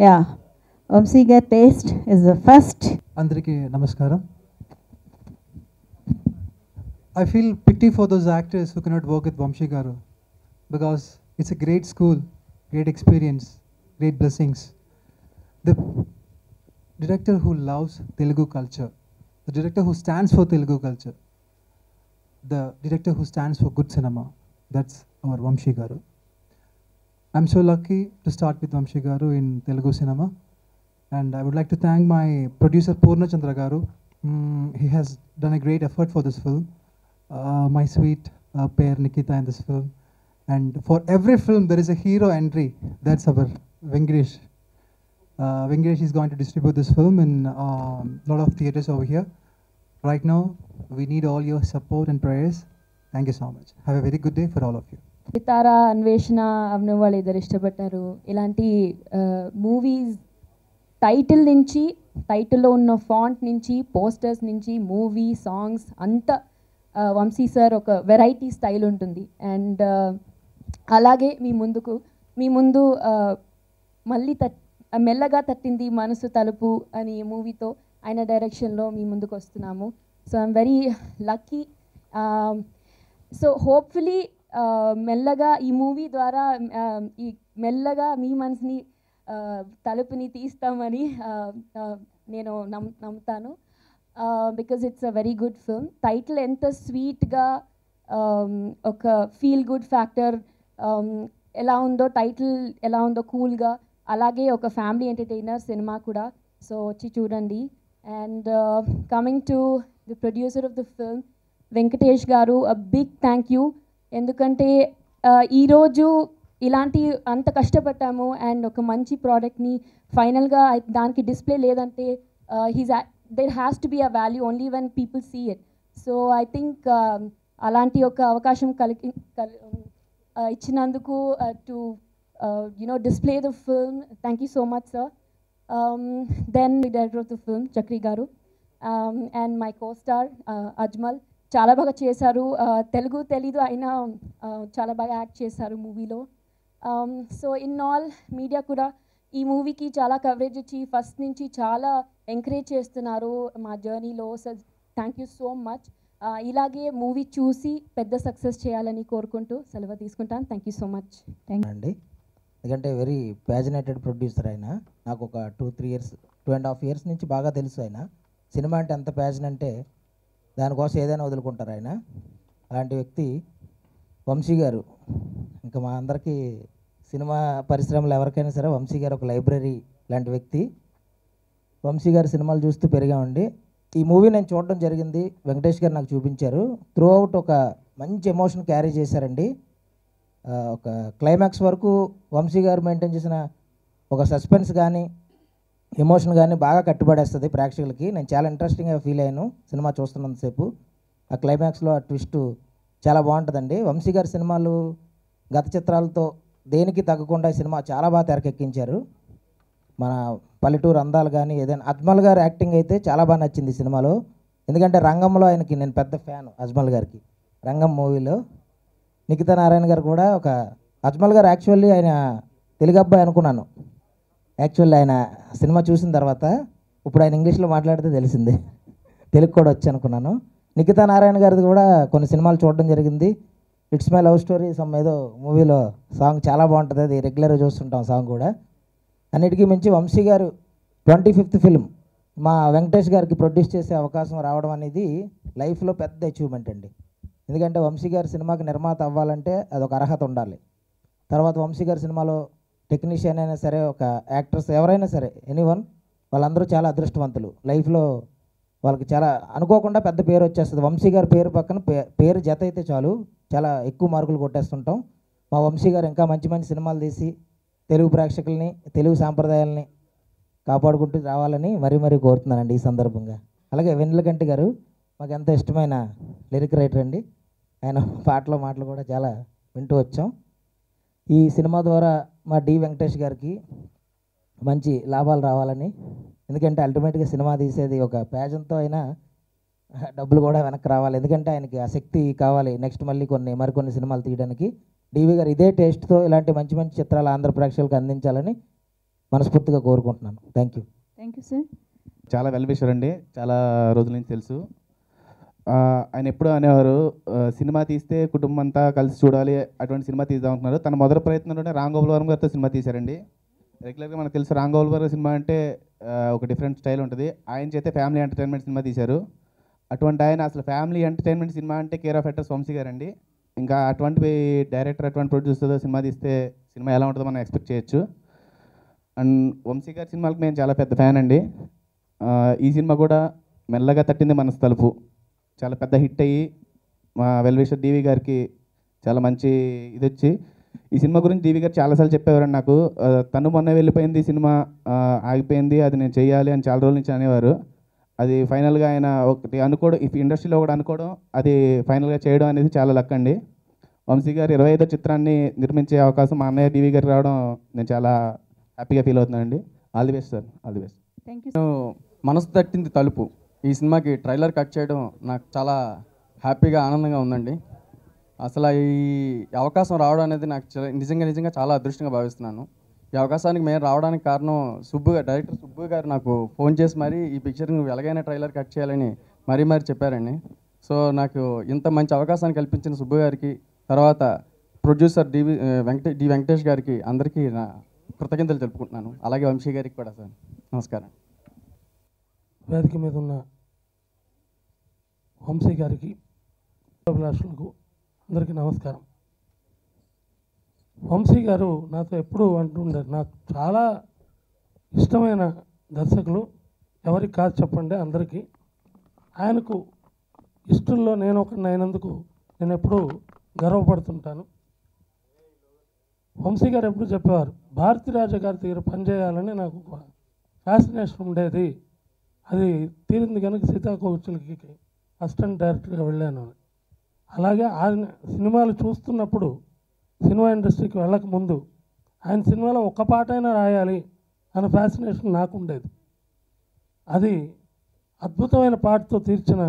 Yeah, Vamsigar taste is the first. Andariki namaskaram. I feel pity for those actors who cannot work with Vamshi Garu because it's a great school, great experience, great blessings. The director who loves Telugu culture, the director who stands for Telugu culture, the director who stands for good cinema, that's our Vamshi Garu. I'm so lucky to start with Vamshi Garu in Telugu cinema, and I would like to thank my producer Purna Chandra Garu. He has done a great effort for this film. My sweet pair Nikita in this film, and for every film there is a hero entry. That's our Venkatesh. Venkatesh is going to distribute this film in a lot of theaters over here. Right now, we need all your support and prayers. Thank you so much. Have a very good day for all of you. సితారా అన్వేషణ అవని వాళ్ళు ఇద్దరు ఇష్టపడ్డారు. ఇలాంటి movies టైటిల్లో ఉన్న font నుంచి posters నుంచి movie songs అంతా వంశీ సార్ ఒక వెరైటీ స్టైల్ ఉంటుంది. అండ్ అలాగే మీ ముందు మళ్ళీ మెల్లగా తట్టింది మనసు తలుపు అని మూవీతో ఆయన డైరెక్షన్లో మీ ముందుకు వస్తున్నాము. So I'm very lucky. So hopefully మెల్లగా ఈ మూవీ ద్వారా ఈ మెల్లగా మీ మనసుని తలుపుని తీస్తామని నేను నమ్ముతాను. Because it's a very good film. Title ఎంత స్వీట్గా ఒక ఫీల్ గుడ్ ఫ్యాక్టర్ ఎలా ఉందో, టైటిల్ ఎలా ఉందో కూల్గా, అలాగే ఒక ఫ్యామిలీ ఎంటర్టైనర్ సినిమా కూడా. సో వచ్చి చూడండి. And coming to the producer of the film Venkatesh గారు, అ బిగ్ థ్యాంక్ యూ. ఎందుకంటే ఈరోజు ఇలాంటి అంత కష్టపడ్డాము అండ్ ఒక మంచి ప్రోడక్ట్ని ఫైనల్గా దానికి డిస్ప్లే లేదంటే there has to be a value only when people see it. So I think అలాంటి ఒక అవకాశం ఇచ్చినందుకు to display the film. Thank you so much, sir. Then the director of the film Chakri garu and my co-star Ajmal చాలా బాగా చేశారు. తెలుగు తెలీదు అయినా చాలా బాగా యాక్ట్ చేశారు మూవీలో. సో ఇన్ ఆల్ మీడియా కూడా ఈ మూవీకి చాలా కవరేజ్ ఇచ్చి ఫస్ట్ నుంచి చాలా ఎంకరేజ్ చేస్తున్నారు మా జర్నీలో. So thank you so much. ఇలాగే మూవీ చూసి పెద్ద సక్సెస్ చేయాలని కోరుకుంటూ సెలవు తీసుకుంటాను. Thank you so much. Thank అండి. ఎందుకంటే వెరీ ప్యాజనేటెడ్ ప్రొడ్యూసర్ ఆయన. నాకు ఒక 2.5 years నుంచి బాగా తెలుసు ఆయన. సినిమా అంటే ఎంత ప్యాషన్ అంటే దానికోసం ఏదైనా వదులుకుంటారు ఆయన. అలాంటి వ్యక్తి వంశీ గారు. ఇంకా మా అందరికీ సినిమా పరిశ్రమలో ఎవరికైనా సరే వంశీ గారు ఒక లైబ్రరీ లాంటి వ్యక్తి. వంశీ గారి సినిమాలు చూస్తూ పెరిగామండి. ఈ మూవీ నేను చూడడం జరిగింది. వెంకటేష్ గారు నాకు చూపించారు. త్రూ అవుట్ ఒక మంచి ఎమోషన్ క్యారీ చేశారండి. ఒక క్లైమాక్స్ వరకు వంశీ గారు మెయింటైన్ చేసిన ఒక సస్పెన్స్ కానీ ఎమోషన్ కానీ బాగా కట్టుబడేస్తుంది ప్రేక్షకులకి. నేను చాలా ఇంట్రెస్టింగ్గా ఫీల్ అయ్యాను సినిమా చూస్తున్నంతసేపు. ఆ క్లైమాక్స్లో ఆ ట్విస్ట్ చాలా బాగుంటుందండి. వంశీ గారి సినిమాలు గత చిత్రాలతో దేనికి తగ్గకుండా ఈ సినిమా చాలా బాగా తెరకెక్కించారు. మన పల్లెటూరు అందాలు కానీ ఏదైనా అజ్మల్ గారు యాక్టింగ్ అయితే చాలా బాగా నచ్చింది ఈ సినిమాలో. ఎందుకంటే రంగంలో ఆయనకి నేను పెద్ద ఫ్యాన్ అజ్మల్ గారికి. రంగం మూవీలో నిఖితా నారాయణ గారు కూడా ఒక అజ్మల్ గారు యాక్చువల్లీ ఆయన తెలుగు అబ్బాయి అనుకున్నాను. యాక్చువల్లీ ఆయన సినిమా చూసిన తర్వాత ఇప్పుడు ఆయన ఇంగ్లీష్లో మాట్లాడితే తెలిసింది తెలుగు కూడా వచ్చి అనుకున్నాను. నిఖితా నారాయణ గారిది కూడా కొన్ని సినిమాలు చూడడం జరిగింది. It's my love story some ఏదో మూవీలో సాంగ్ చాలా బాగుంటుంది. అది రెగ్యులర్గా చూస్తుంటాం సాంగ్ కూడా. అన్నిటికీ మించి వంశీ గారు 25th ఫిల్మ్ మా వెంకటేష్ గారికి ప్రొడ్యూస్ చేసే అవకాశం రావడం అనేది లైఫ్లో పెద్ద అచీవ్మెంట్ అండి. ఎందుకంటే వంశీ గారి సినిమాకి నిర్మాత అవ్వాలంటే అదొక అర్హత ఉండాలి. తర్వాత వంశీ గారి సినిమాలో టెక్నీషియన్ అయినా సరే, ఒక యాక్టర్స్ ఎవరైనా సరే, ఎనీవన్ వాళ్ళందరూ చాలా అదృష్టవంతులు. లైఫ్లో వాళ్ళకి చాలా అనుకోకుండా పెద్ద పేరు వచ్చేస్తుంది. వంశీ గారి పేరు పక్కన పేరు జత అయితే చాలు చాలా ఎక్కువ మార్కులు కొట్టేస్తుంటాం. మా వంశీ గారు ఇంకా మంచి మంచి సినిమాలు తీసి తెలుగు ప్రేక్షకుల్ని, తెలుగు సాంప్రదాయాలని కాపాడుకుంటూ రావాలని మరీ కోరుతున్నానండి ఈ సందర్భంగా. అలాగే వెన్నెలకంటి గారు మాకు ఎంతో ఇష్టమైన లిరిక్ రైటర్ అండి. ఆయన మాటలు కూడా చాలా వింటూ వచ్చాం. ఈ సినిమా ద్వారా మా డి వెంకటేష్ గారికి మంచి లాభాలు రావాలని. ఎందుకంటే అల్టిమేట్గా సినిమా తీసేది ఒక ప్యాషన్తో అయినా డబ్బులు కూడా వెనక్కి రావాలి. ఎందుకంటే ఆయనకి ఆ శక్తి కావాలి నెక్స్ట్ మళ్ళీ మరికొన్ని సినిమాలు తీయడానికి. డివి గారు ఇదే టేస్ట్తో ఇలాంటి మంచి మంచి చిత్రాలు ఆంధ్ర ప్రేక్షకులకు అందించాలని మనస్ఫూర్తిగా కోరుకుంటున్నాను. Thank you. Thank you sir. చాలా వెల్ విషర్ అండి, చాలా రోజుల నుంచి తెలుసు. ఆయన ఎప్పుడూ అనేవారు సినిమా తీస్తే కుటుంబం అంతా కలిసి చూడాలి, అటువంటి సినిమా తీద్దాం అనుకున్నారు. తన మొదటి ప్రయత్నంలోనే రామ్ గోపాల్ వర్మ గారితో సినిమా తీశారండి. రెగ్యులర్గా మనకు తెలుసు రామ్ గోపాల్ వర్మ సినిమా అంటే ఒక డిఫరెంట్ స్టైల్ ఉంటుంది. ఆయన చేతే ఫ్యామిలీ ఎంటర్టైన్మెంట్ సినిమా తీశారు. అటువంటి ఆయన అసలు ఫ్యామిలీ ఎంటర్టైన్మెంట్ సినిమా అంటే కేర్ ఆఫ్ యాక్టర్స్ వంశీ గారండి. ఇంకా అటువంటి డైరెక్టర్, అటువంటి ప్రొడ్యూసర్తో సినిమా తీస్తే సినిమా ఎలా ఉంటుందో మనం ఎక్స్పెక్ట్ చేయొచ్చు. అండ్ వంశీ గారి సినిమాలకు మేము చాలా పెద్ద ఫ్యాన్ అండి. ఈ సినిమా కూడా మెల్లగా తట్టింది మనసు తలుపు చాలా పెద్ద హిట్ అయ్యి మా వెల్విషర్ డివి గారికి చాలా మంచి ఇది వచ్చి, ఈ సినిమా గురించి డివి గారు చాలాసార్లు చెప్పేవారండి నాకు. తను మొన్న వెళ్ళిపోయింది, సినిమా ఆగిపోయింది, అది నేను చేయాలి అని చాలా రోజుల నుంచి అనేవారు. అది ఫైనల్గా ఆయన ఒకటి అనుకోవడం, ఈ ఇండస్ట్రీలో ఒకటి అనుకోవడం, అది ఫైనల్గా చేయడం అనేది చాలా లక్ అండి. వంశీ గారు 25వ చిత్రాన్ని నిర్మించే అవకాశం మా అన్నయ్య డివి గారికి రావడం నేను చాలా హ్యాపీగా ఫీల్ అవుతున్నానండి. All the best sir, all the best. Thank you. మనసు తట్టింది తలుపు ఈ సినిమాకి ట్రైలర్ కట్ చేయడం నాకు చాలా హ్యాపీగా, ఆనందంగా ఉందండి. అసలు ఈ అవకాశం రావడం అనేది నాకు నిజంగా చాలా అదృష్టంగా భావిస్తున్నాను. ఈ అవకాశానికి మేము రావడానికి కారణం డైరెక్టర్ సుబ్బు గారు నాకు ఫోన్ చేసి మరీ ఈ పిక్చర్ నువ్వు ఎలాగైనా ట్రైలర్ కట్ చేయాలని మరీ చెప్పారండి. సో నాకు ఇంత మంచి అవకాశాన్ని కల్పించిన సుబ్బు గారికి, తర్వాత ప్రొడ్యూసర్ డి వెంకటేష్ గారికి, అందరికీ నా కృతజ్ఞతలు తెలుపుకుంటున్నాను. అలాగే వంశీ గారికి కూడా సార్ నమస్కారం. వేదిక మీద ఉన్న వంశీ గారికి, అభిలాషులకు అందరికీ నమస్కారం. వంశీ గారు నాతో ఎప్పుడూ అంటుండారు, నాకు చాలా ఇష్టమైన దర్శకులు ఎవరికి కాదు చెప్పండి అందరికీ. ఆయనకు ఇష్టంలో నేను ఒకరిని అయినందుకు నేను ఎప్పుడూ గర్వపడుతుంటాను. వంశీ గారు ఎప్పుడు చెప్పేవారు, భారతీరాజా గారి దగ్గర పనిచేయాలని నాకు ఒక ఫ్యాసినేషన్ ఉండేది, అది తీరింది కనుక సీతాకోవిచులకి అసిస్టెంట్ డైరెక్టర్గా వెళ్ళాను. అలాగే ఆయన సినిమాలు చూస్తున్నప్పుడు, సినిమా ఇండస్ట్రీకి వెళ్ళక ముందు ఆయన సినిమాలో ఒక్క పాటైనా రాయాలి అనే ఫ్యాసినేషన్ నాకు ఉండేది. అది అద్భుతమైన పాటతో తీర్చిన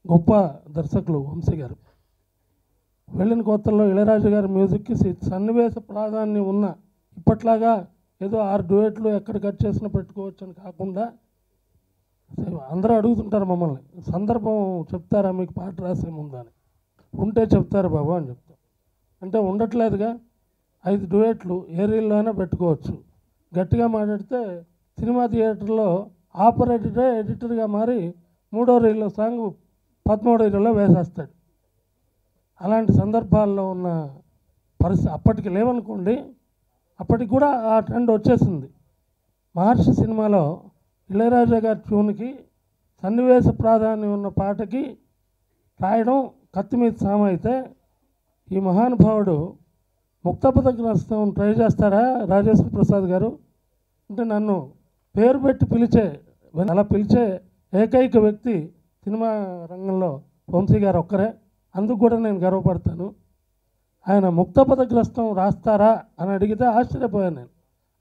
గొప్ప దర్శకులు వంశీ గారు. వెళ్ళిన కొత్తల్లో ఇళయరాజా గారి మ్యూజిక్కి సన్నివేశ ప్రాధాన్యం ఉన్న, ఇప్పట్లాగా ఏదో 6 డ్యూయెట్లు ఎక్కడ కట్ చేసినా పెట్టుకోవచ్చు అని కాకుండా, అందరూ అడుగుతుంటారు మమ్మల్ని, సందర్భం చెప్తారా మీకు పాట రాసే ముందని. ఉంటే చెప్తారు బాబు అని చెప్తాం. అంటే ఉండట్లేదుగా, 5 డ్యూయెట్లు ఏ రీల్లో అయినా పెట్టుకోవచ్చు. గట్టిగా మాట్లాడితే సినిమా థియేటర్లో ఆపరేటరే ఎడిటర్గా మారి 3వ రీల్లో సాంగ్ 13వ రీల్లో వేసేస్తాడు. అలాంటి సందర్భాల్లో ఉన్న పరిస్థితి అప్పటికి లేవనుకోండి, అప్పటికి కూడా ఆ ట్రెండ్ వచ్చేసింది. మహర్షి సినిమాలో ఇళయరాజా గారి ట్యూన్కి సన్నివేశ ప్రాధాన్యం ఉన్న పాటకి రాయడం కత్తి మీద సామ అయితే, ఈ మహానుభావుడు ముక్తపథగ్రస్తం ట్రై చేస్తారా రాజేశ్వర ప్రసాద్ గారు అంటే, నన్ను పేరు పెట్టి అలా పిలిచే ఏకైక వ్యక్తి సినిమా రంగంలో వంశీ గారు ఒక్కరే. అందుకు కూడా నేను గర్వపడతాను. ఆయన ముక్తపథగ్రస్తం రాస్తారా అని అడిగితే ఆశ్చర్యపోయాను నేను.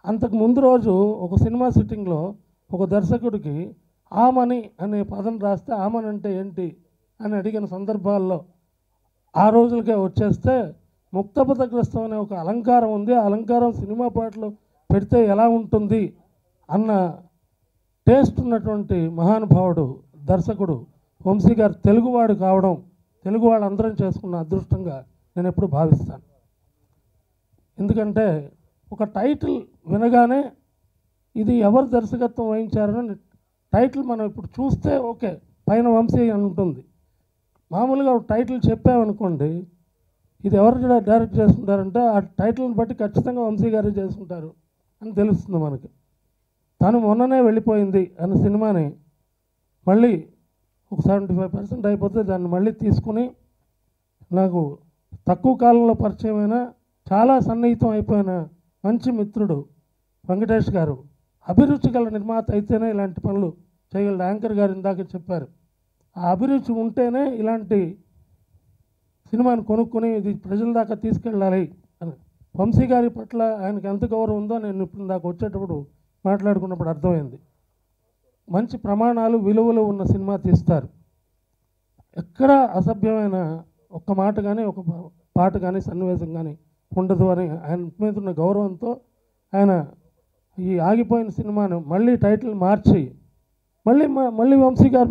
అంతకు ముందు రోజు ఒక సినిమా సిట్టింగ్లో ఒక దర్శకుడికి ఆమని అనే పదం రాస్తే ఆమని అంటే ఏంటి అని అడిగిన సందర్భాల్లో ఆ రోజులకే వచ్చేస్తే, ముక్తపథగ్రస్తం అనే ఒక అలంకారం ఉంది, ఆ అలంకారం సినిమా పాటలు పెడితే ఎలా ఉంటుంది అన్న టేస్ట్ ఉన్నటువంటి మహానుభావుడు దర్శకుడు వంశీ గారు తెలుగువాడు కావడం, తెలుగు వాళ్ళందరం చేసుకున్న అదృష్టంగా నేను ఎప్పుడు భావిస్తాను. ఎందుకంటే ఒక టైటిల్ వినగానే ఇది ఎవరు దర్శకత్వం వహించారని టైటిల్ మనం ఇప్పుడు చూస్తే ఓకే పైన వంశీ అని ఉంటుంది. మామూలుగా టైటిల్ చెప్పామనుకోండి, ఇది ఎవరు డైరెక్ట్ చేసుకుంటారంటే ఆ టైటిల్ని బట్టి ఖచ్చితంగా వంశీ గారే చేసుకుంటారు అని తెలుస్తుంది మనకి. తను మొన్ననే వెళ్ళిపోయింది అన్న సినిమాని మళ్ళీ ఒక 75% అయిపోతే దాన్ని మళ్ళీ తీసుకుని, నాకు తక్కువ కాలంలో పరిచయమైన చాలా సన్నిహితం అయిపోయిన మంచి మిత్రుడు వెంకటేష్ గారు, అభిరుచి గల నిర్మాత అయితేనే ఇలాంటి పనులు చేయగలడు. యాంకర్ గారు ఇందాక చెప్పారు, ఆ అభిరుచి ఉంటేనే ఇలాంటి సినిమాని కొనుక్కొని ఇది ప్రజల దాకా తీసుకెళ్ళాలి అని. వంశీ గారి పట్ల ఆయనకి ఎంత గౌరవం ఉందో నేను ఇప్పుడు దాకా వచ్చేటప్పుడు మాట్లాడుకున్నప్పుడు అర్థమైంది. మంచి ప్రమాణాలు, విలువలు ఉన్న సినిమా తీస్తారు. ఎక్కడ అసభ్యమైన ఒక్క మాట కానీ ఒక పాట కానీ సన్నివేశం కానీ ఉండదు అని ఆయన మీద ఉన్న గౌరవంతో ఆయన ఈ ఆగిపోయిన సినిమాను మళ్ళీ టైటిల్ మార్చి మళ్ళీ వంశీ గారు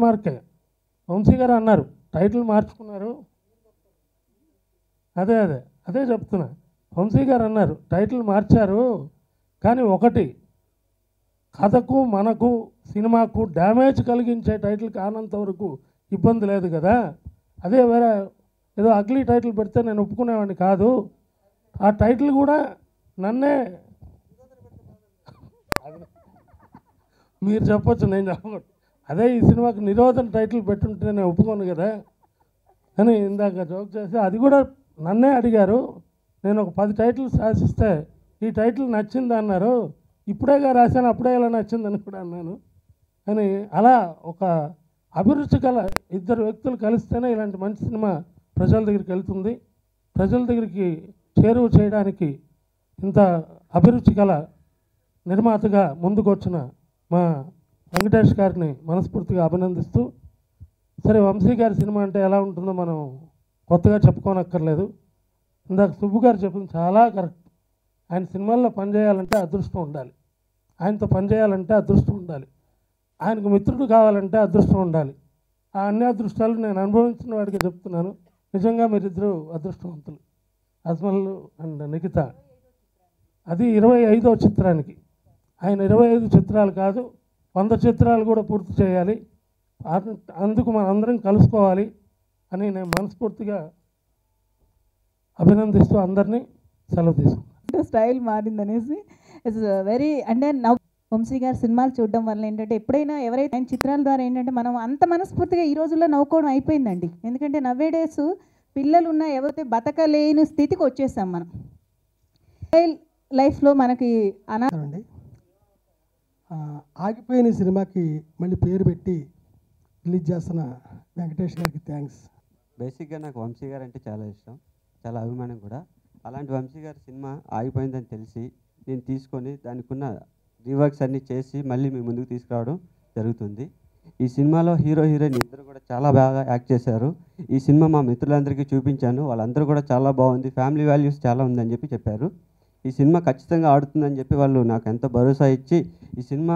వంశీ గారు అన్నారు టైటిల్ మార్చుకున్నారు. అదే చెప్తున్నా. వంశీ గారు అన్నారు టైటిల్ మార్చారు, కానీ ఒకటి కథకు మనకు సినిమాకు డ్యామేజ్ కలిగించే టైటిల్ కానంత వరకు ఇబ్బంది లేదు కదా. అదే వేరే ఏదో అగ్లీ టైటిల్ పెడితే నేను ఒప్పుకునేవాడిని కాదు. ఆ టైటిల్ కూడా నన్నే మీరు చెప్పొచ్చు, నేను చెప్పకూడదు. అదే ఈ సినిమాకి నిరోధన టైటిల్ పెట్టుంటే నేను ఒప్పుకోను కదా అని ఇందాక జోక్ చేసి అది కూడా నన్నే అడిగారు. నేను ఒక 10 టైటిల్స్ రాసిస్తే ఈ టైటిల్ నచ్చింది అన్నారు. ఇప్పుడేగా రాశాను, అప్పుడే ఇలా నచ్చిందని కూడా అన్నాను. అని అలా ఒక అభిరుచి గల ఇద్దరు వ్యక్తులు కలిస్తేనే ఇలాంటి మంచి సినిమా ప్రజల దగ్గరికి వెళ్తుంది. ప్రజల దగ్గరికి చేరువ చేయడానికి ఇంత అభిరుచి గల నిర్మాతగా ముందుకు వచ్చిన మా వెంకటేష్ గారిని మనస్ఫూర్తిగా అభినందిస్తూ, సరే వంశీ గారి సినిమా అంటే ఎలా ఉంటుందో మనం కొత్తగా చెప్పుకోనక్కర్లేదు. ఇందాక సుబ్బు గారు చెప్పింది చాలా కరెక్ట్. ఆయన సినిమాల్లో పనిచేయాలంటే అదృష్టం ఉండాలి, ఆయనతో పనిచేయాలంటే అదృష్టం ఉండాలి, ఆయనకు మిత్రుడు కావాలంటే అదృష్టం ఉండాలి. ఆ అన్ని అదృష్టాలు నేను అనుభవించిన వాడికి చెప్తున్నాను. నిజంగా మీరిద్దరూ అదృష్టవంతులు, అజ్మల్ అండ్ నిఖిత. అది 25వ చిత్రానికి. ఆయన 25 చిత్రాలు కాదు 100 చిత్రాలు కూడా పూర్తి చేయాలి. అందుకు మనం అందరం కలుసుకోవాలి అని నేను మనస్ఫూర్తిగా అభినందిస్తూ అందరినీ సెలవు తీసుకున్నాను. స్టైల్ మారిందనేసి ఇట్స్ వెరీ అంటే నవ్ వంశీ గారి సినిమాలు చూడడం వల్ల ఏంటంటే ఎప్పుడైనా ఎవరైతే ఆయన చిత్రాల ద్వారా ఏంటంటే మనం అంత మనస్ఫూర్తిగా ఈ రోజుల్లో నవ్వుకోవడం అయిపోయిందండి. ఎందుకంటే నవ్వే డేస్ పిల్లలు ఉన్న ఎవరైతే బతకలేని స్థితికి వచ్చేసాం మనం. లైఫ్లో మనకి అండి ఆగిపోయిన సినిమాకి మళ్ళీ పేరు పెట్టి రిలీజ్ చేస్తున్న వెంకటేష్ గారికి థ్యాంక్స్. బేసిక్గా నాకు వంశీ గారు అంటే చాలా ఇష్టం, చాలా అభిమానం కూడా. అలాంటి వంశీ గారి సినిమా ఆగిపోయిందని తెలిసి నేను తీసుకొని దానికి ఉన్న రీవర్క్స్ అన్నీ చేసి మళ్ళీ మీ ముందుకు తీసుకురావడం జరుగుతుంది. ఈ సినిమాలో హీరో హీరోయిన్ ఇద్దరు కూడా చాలా బాగా యాక్ట్ చేశారు. ఈ సినిమా మా మిత్రులందరికీ చూపించాను, వాళ్ళందరూ కూడా చాలా బాగుంది, ఫ్యామిలీ వాల్యూస్ చాలా ఉందని చెప్పి చెప్పారు. ఈ సినిమా ఖచ్చితంగా ఆడుతుందని చెప్పి వాళ్ళు నాకు ఎంతో భరోసా ఇచ్చి ఈ సినిమా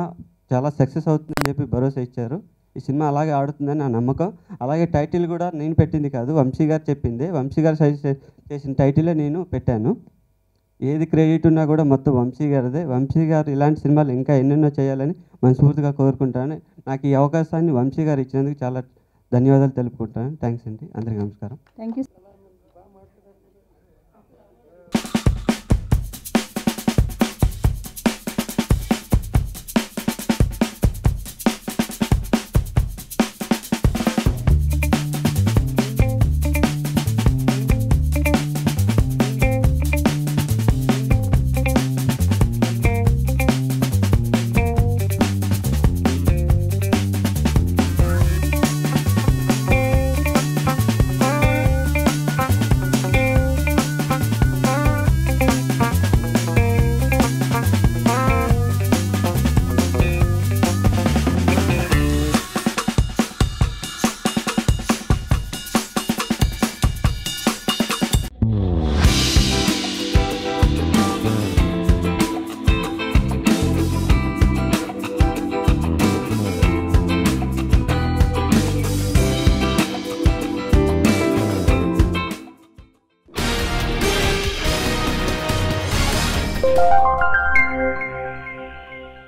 చాలా సక్సెస్ అవుతుందని చెప్పి భరోసా ఇచ్చారు. ఈ సినిమా అలాగే ఆడుతుందని నా నమ్మకం. అలాగే టైటిల్ కూడా నేను పెట్టింది కాదు, వంశీ గారు చెప్పింది. వంశీ గారు సజెస్ట్ చేసిన టైటిలే నేను పెట్టాను. ఏది క్రెడిట్ ఉన్నా కూడా మొత్తం వంశీ గారిదే. వంశీ గారు ఇలాంటి సినిమాలు ఇంకా ఎన్నెన్నో చేయాలని మనస్ఫూర్తిగా కోరుకుంటాను. నాకు ఈ అవకాశాన్ని వంశీ గారు ఇచ్చినందుకు చాలా ధన్యవాదాలు తెలుపుకుంటాను. థ్యాంక్స్ అండి, అందరికీ నమస్కారం. Thank you.